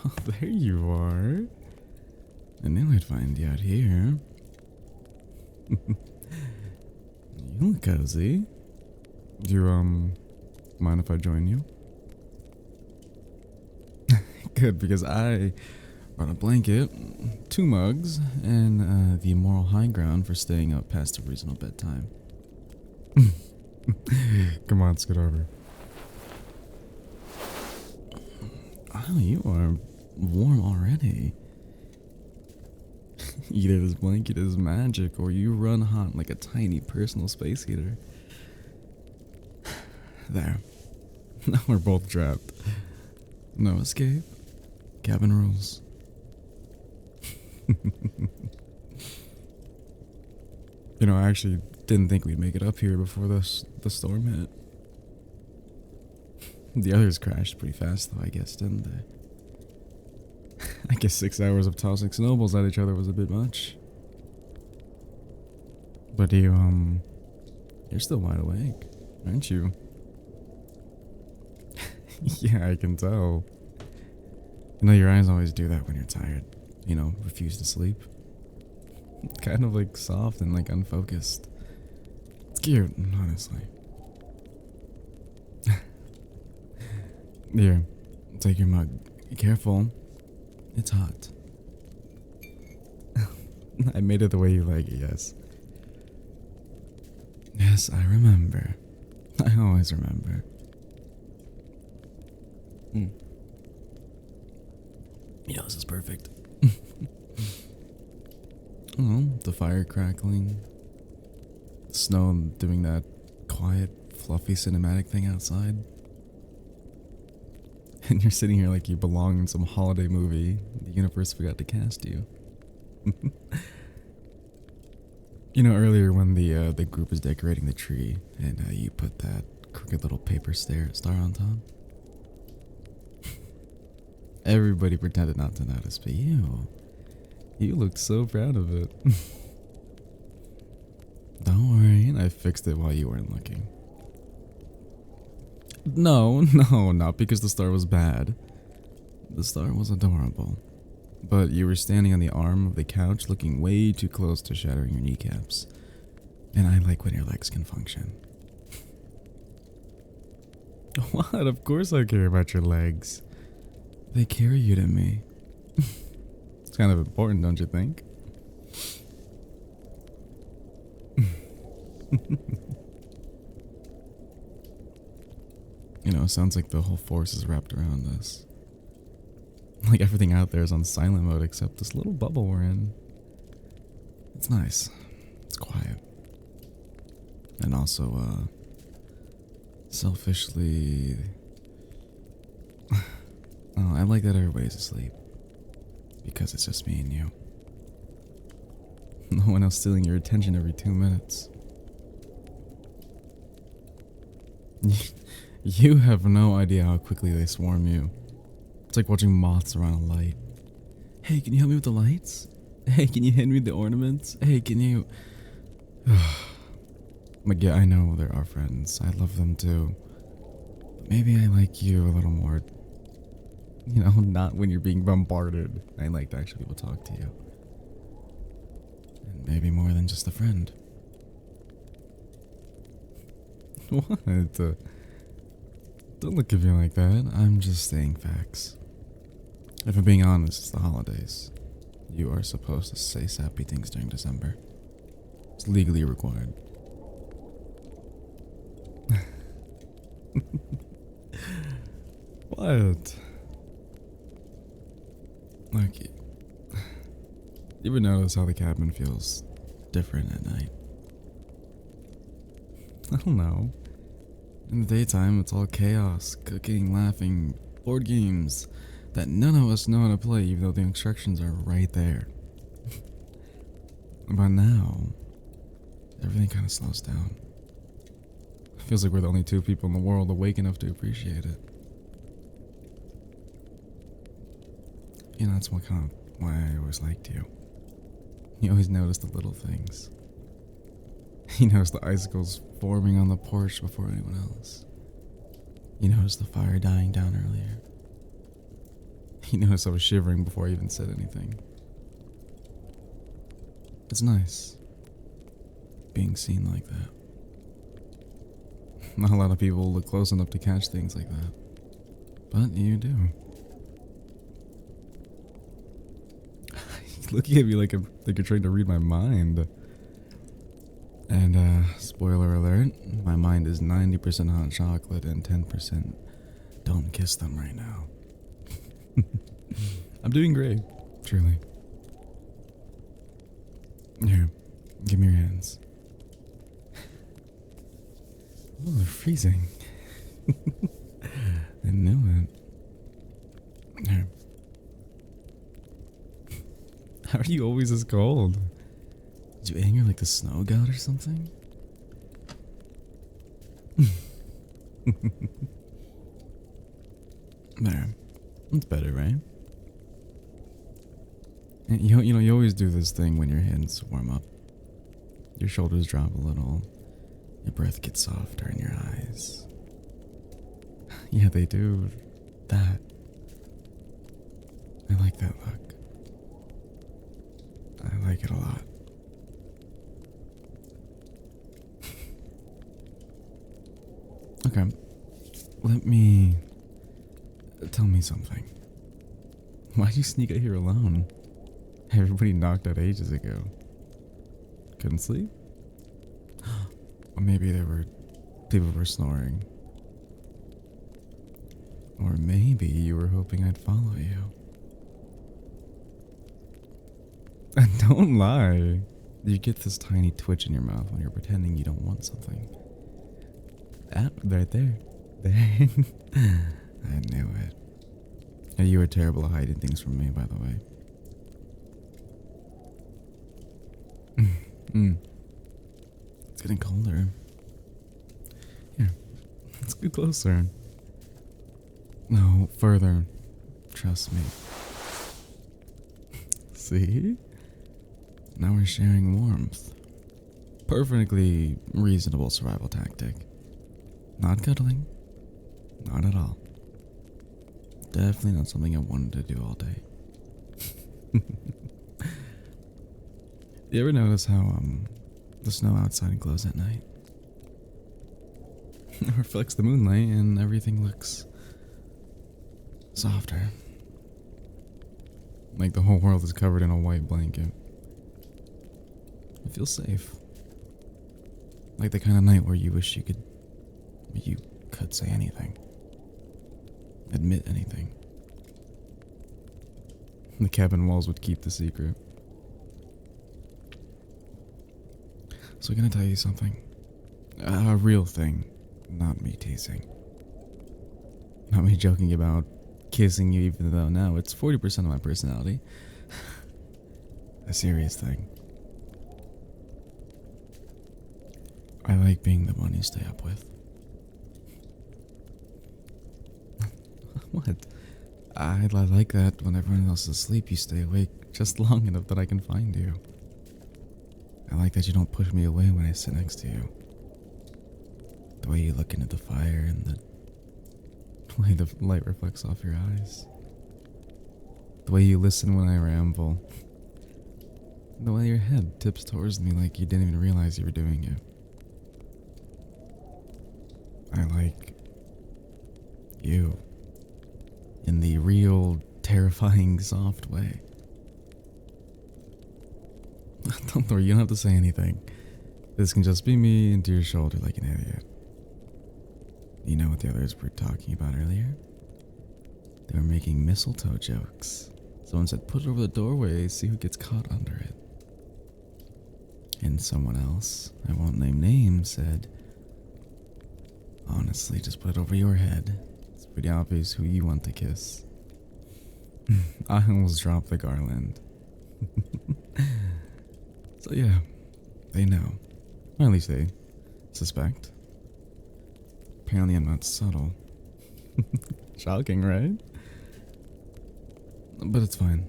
Oh, there you are. I knew I'd find you out here. You look cozy. Do you, mind if I join you? Good, because I brought a blanket, 2 mugs, and the moral high ground for staying up past a reasonable bedtime. Come on, scoot over. Oh, you are warm already. Either this blanket is magic or you run hot like a tiny personal space heater. There. Now we're both trapped. No escape. Cabin rules. You know, I actually didn't think we'd make it up here before the storm hit. The others crashed pretty fast though, I guess, didn't they? I guess 6 hours of tossing snowballs at each other was a bit much. But you're still wide awake, aren't you? Yeah, I can tell. You know, your eyes always do that when you're tired. You know, refuse to sleep. Kind of like soft and like unfocused. It's cute, honestly. Here, take your mug. Be careful. It's hot. I made it the way you like it, yes. Yes, I remember. I always remember. Yeah, this is perfect. Oh, the fire crackling. Snow doing that quiet, fluffy cinematic thing outside. And you're sitting here like you belong in some holiday movie. The universe forgot to cast you. You know, earlier when the group was decorating the tree, and you put that crooked little paper star on top. Everybody pretended not to notice, but you looked so proud of it. Don't worry, I fixed it while you weren't looking. No, not because the star was bad. The star was adorable. But you were standing on the arm of the couch looking way too close to shattering your kneecaps. And I like when your legs can function. What? Of course I care about your legs. They carry you to me. It's kind of important, don't you think? You know, it sounds like the whole force is wrapped around us. Like everything out there is on silent mode except this little bubble we're in. It's nice. It's quiet. And also, selfishly... Oh, I like that everybody's asleep. Because it's just me and you. No one else stealing your attention every 2 minutes. You have no idea how quickly they swarm you. It's like watching moths around a light. Hey, can you help me with the lights? Hey, can you hand me the ornaments? Hey, can you... Like, yeah, I know they're our friends. I love them too. But maybe I like you a little more. You know, not when you're being bombarded. I like to actually be able to talk to you. And maybe more than just a friend. What? Don't look at me like that. I'm just saying facts. If I'm being honest, it's the holidays. You are supposed to say sappy things during December. It's legally required. What? Like, you ever notice how the cabin feels different at night? I don't know. In the daytime, it's all chaos, cooking, laughing, board games that none of us know how to play, even though the instructions are right there. But now, everything kind of slows down. It feels like we're the only 2 people in the world awake enough to appreciate it. You know, that's why I always liked you. You always noticed the little things. You noticed the icicles forming on the porch before anyone else. You noticed the fire dying down earlier. He noticed I was shivering before I even said anything. It's nice being seen like that. Not a lot of people look close enough to catch things like that. But you do. Looking at me like you're trying to read my mind. And spoiler alert, my mind is 90% hot chocolate and 10% don't kiss them right now. I'm doing great, truly. Here, give me your hands. Oh, they're freezing. I knew it. Here. How are you always this cold? Did you anger like the snow god or something? There. That's better, right? And you always do this thing when your hands warm up. Your shoulders drop a little. Your breath gets softer in your eyes. Yeah, they do that. I like that look. I like it a lot. Okay. Tell me something. Why'd you sneak out here alone? Everybody knocked out ages ago. Couldn't sleep? Or maybe people were snoring. Or maybe you were hoping I'd follow you. And don't lie. You get this tiny twitch in your mouth when you're pretending you don't want something. Ah, right there. There. I knew it. And you were terrible at hiding things from me, by the way. It's getting colder. Here, let's get closer. No, further. Trust me. See? Now we're sharing warmth. Perfectly reasonable survival tactic. Not cuddling. Not at all. Definitely not something I wanted to do all day. You ever notice how the snow outside glows at night? It reflects the moonlight and everything looks softer. Like the whole world is covered in a white blanket. It feels safe. Like the kind of night where you wish you could say anything. Admit anything. The cabin walls would keep the secret. So I'm gonna tell you something. A real thing. Not me teasing. Not me joking about kissing you even though now it's 40% of my personality. A serious thing. I like being the one you stay up with. What? I like that when everyone else is asleep, you stay awake just long enough that I can find you. I like that you don't push me away when I sit next to you. The way you look into the fire and the way the light reflects off your eyes. The way you listen when I ramble. The way your head tips towards me like you didn't even realize you were doing it. I like you. In the real, terrifying, soft way. Don't worry, you don't have to say anything. This can just be me into your shoulder like an idiot. You know what the others were talking about earlier? They were making mistletoe jokes. Someone said, put it over the doorway, see who gets caught under it. And someone else, I won't name names, said, honestly, just put it over your head. It's pretty obvious who you want to kiss. I almost dropped the garland. So yeah, they know. Or at least they suspect. Apparently I'm not subtle. Shocking, right? But it's fine.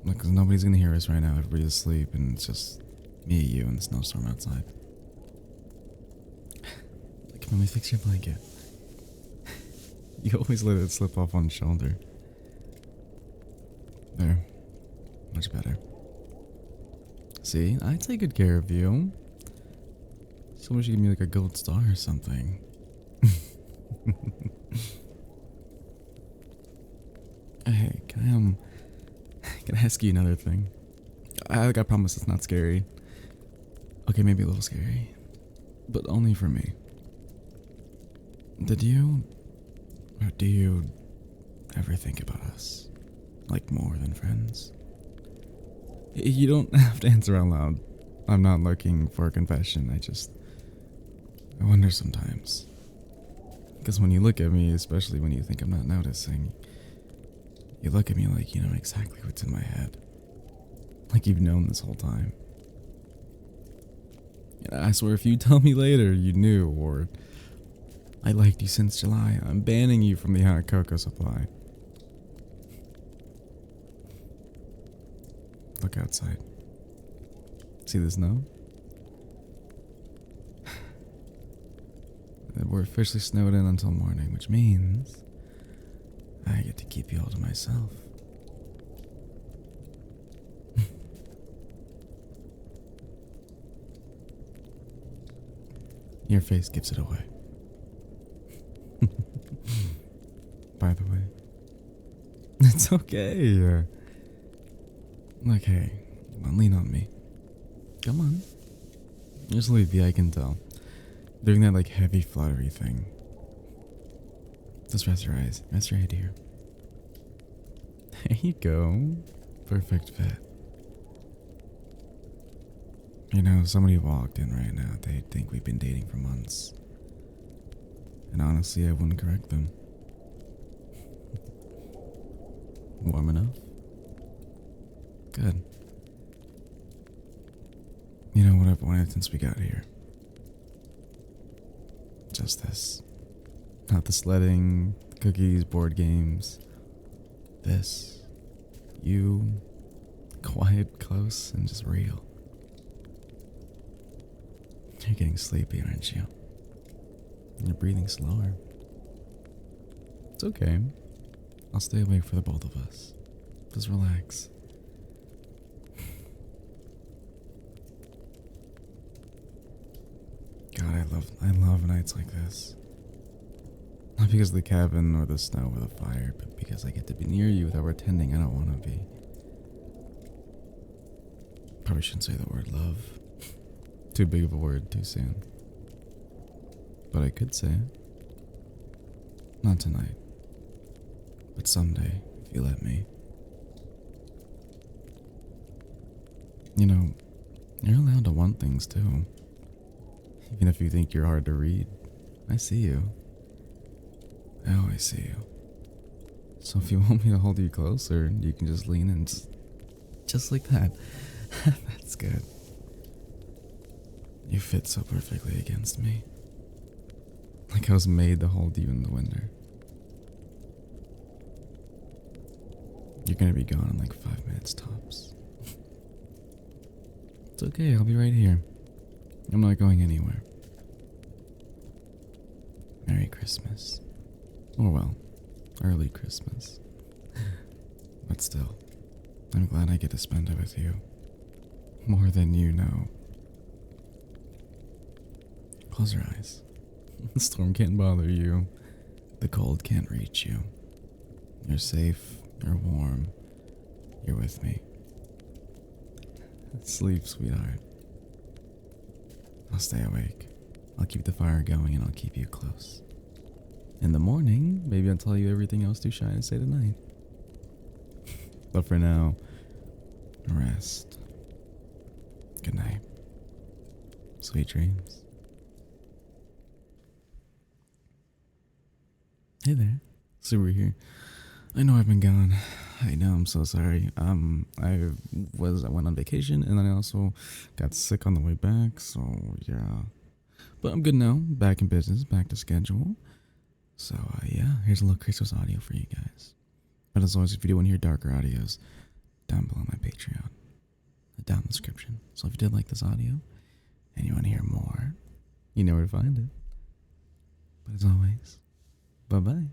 Look, 'cause nobody's gonna hear us right now. Everybody's asleep and it's just me, you, and the snowstorm outside. Come on, let me fix your blanket. You always let it slip off one shoulder. There. Much better. See, I take good care of you. Someone should give me like a gold star or something. Hey, can I ask you another thing? I promise it's not scary. Okay, maybe a little scary, but only for me. Do you ever think about us? Like more than friends? You don't have to answer out loud. I'm not looking for a confession. I wonder sometimes. Because when you look at me, especially when you think I'm not noticing, you look at me like you know exactly what's in my head. Like you've known this whole time. I swear if you tell me later you knew, or I liked you since July, I'm banning you from the hot cocoa supply. Look outside. See the snow? We're officially snowed in until morning, which means I get to keep you all to myself. Your face gives it away. By the way. It's okay. Look, hey, lean on me. Come on. You're sleepy, I can tell. Doing that like heavy fluttery thing. Just rest your eyes. Rest your head here. There you go. Perfect fit. You know, if somebody walked in right now, they'd think we've been dating for months. And honestly, I wouldn't correct them. Warm enough? Good. You know what I've wanted since we got here? Just this. Not the sledding, cookies, board games. This. You. Quiet, close, and just real. You're getting sleepy, aren't you? You're breathing slower. It's okay. I'll stay awake for the both of us. Just relax. God, I love nights like this. Not because of the cabin or the snow or the fire, but because I get to be near you without pretending I don't want to be. Probably shouldn't say the word love. Too big of a word too soon. But I could say it. Not tonight. But someday, if you let me. You know, you're allowed to want things too. Even if you think you're hard to read. I see you. I always see you. So if you want me to hold you closer, you can just lean in just like that. That's good. You fit so perfectly against me. Like I was made to hold you in the winter. You're gonna be gone in like 5 minutes tops. It's okay, I'll be right here. I'm not going anywhere. Merry Christmas. Or well, early Christmas. But still, I'm glad I get to spend it with you. More than you know. Close your eyes. The storm can't bother you. The cold can't reach you. You're safe. You're warm. You're with me. Sleep, sweetheart. I'll stay awake. I'll keep the fire going and I'll keep you close. In the morning, maybe I'll tell you everything I was too shy to say tonight. But for now, rest. Good night. Sweet dreams. Hey there, Suru here. I know I've been gone. I know, I'm so sorry. I went on vacation and then I also got sick on the way back, so yeah. But I'm good now, back in business, back to schedule. So yeah, here's a little Christmas audio for you guys. But as always, if you do want to hear darker audios, down below my Patreon, down in the description. So if you did like this audio and you want to hear more, you know where to find it. But as always, bye-bye.